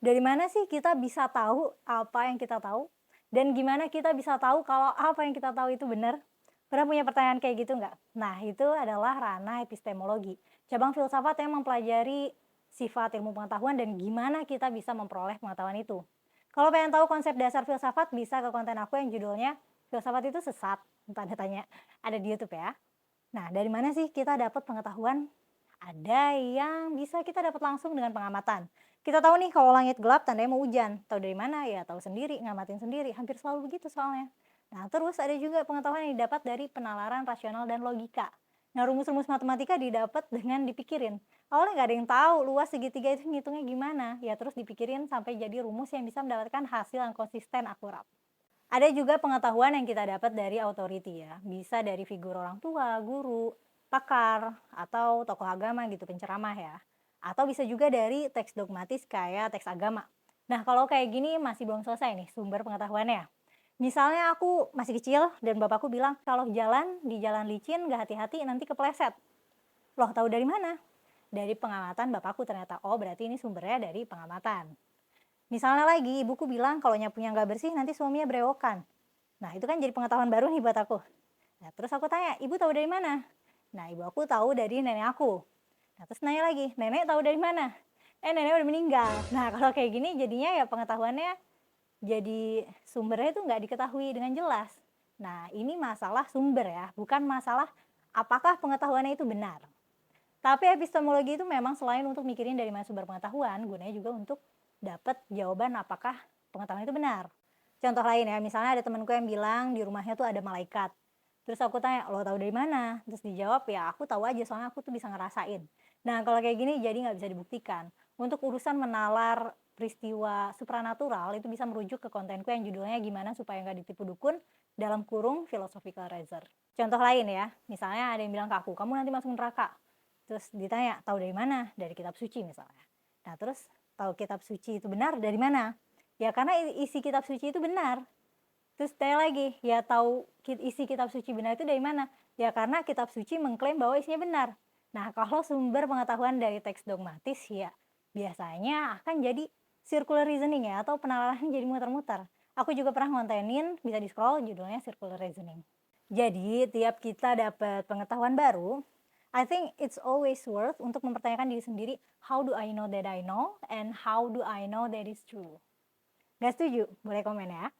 Dari mana sih kita bisa tahu apa yang kita tahu? Dan gimana kita bisa tahu kalau apa yang kita tahu itu benar? Pernah punya pertanyaan kayak gitu nggak? Nah, itu adalah ranah epistemologi, cabang filsafat yang mempelajari sifat ilmu pengetahuan dan gimana kita bisa memperoleh pengetahuan itu. Kalau pengen tahu konsep dasar filsafat, bisa ke konten aku yang judulnya "Filsafat itu Sesat", tanda tanya, ada di YouTube ya. Nah, dari mana sih kita dapat pengetahuan? Ada yang bisa kita dapat langsung dengan pengamatan. Kita tahu nih kalau langit gelap tandanya mau hujan. Tahu dari mana? Ya tahu sendiri, ngamatin sendiri. Hampir selalu begitu soalnya. Nah, terus ada juga pengetahuan yang didapat dari penalaran rasional dan logika. Nah, rumus-rumus matematika didapat dengan dipikirin. Awalnya nggak ada yang tahu luas segitiga itu ngitungnya gimana. Ya terus dipikirin sampai jadi rumus yang bisa mendapatkan hasil yang konsisten akurat. Ada juga pengetahuan yang kita dapat dari authority ya, bisa dari figur orang tua, guru, pakar, atau tokoh agama gitu, penceramah ya. Atau bisa juga dari teks dogmatis kayak teks agama. Nah, kalau kayak gini masih belum selesai nih sumber pengetahuannya. Misalnya aku masih kecil dan bapakku bilang kalau jalan di jalan licin gak hati-hati nanti kepleset. Loh, tahu dari mana? Dari pengamatan bapakku ternyata. Oh, berarti ini sumbernya dari pengamatan. Misalnya lagi, ibuku bilang kalau nyapunya nggak bersih nanti suaminya berewokan. Nah, itu kan jadi pengetahuan baru nih buat aku. Nah, terus aku tanya, ibu tahu dari mana? Nah, ibu aku tahu dari nenek aku. Nah, terus nanya lagi, nenek tahu dari mana? Nenek udah meninggal. Nah, kalau kayak gini jadinya ya pengetahuannya jadi sumbernya itu nggak diketahui dengan jelas. Nah, ini masalah sumber ya, bukan masalah apakah pengetahuannya itu benar. Tapi epistemologi itu memang selain untuk mikirin dari mana sumber pengetahuan, gunanya juga untuk dapat jawaban apakah pengetahuan itu benar. Contoh lain ya, misalnya ada temanku yang bilang di rumahnya tuh ada malaikat. Terus aku tanya, lo tahu dari mana? Terus dijawab, ya aku tahu aja soalnya aku tuh bisa ngerasain. Nah, kalau kayak gini jadi nggak bisa dibuktikan. Untuk urusan menalar peristiwa supranatural itu bisa merujuk ke kontenku yang judulnya gimana supaya nggak ditipu dukun dalam kurung philosophical razor. Contoh lain ya, misalnya ada yang bilang ke aku, kamu nanti masuk neraka. Terus ditanya, tahu dari mana? Dari kitab suci misalnya. Nah, terus tahu kitab suci itu benar dari mana? Ya karena isi kitab suci itu benar. Terus tanya lagi, ya tahu isi kitab suci benar itu dari mana? Ya karena kitab suci mengklaim bahwa isinya benar. Nah, kalau sumber pengetahuan dari teks dogmatis ya biasanya akan jadi circular reasoning ya atau penalarannya jadi muter-muter. Aku juga pernah ngontenin, bisa di-scroll judulnya circular reasoning. Jadi, tiap kita dapat pengetahuan baru, I think it's always worth untuk mempertanyakan diri sendiri, how do I know that I know and how do I know that is true? Gak setuju? Boleh komen ya.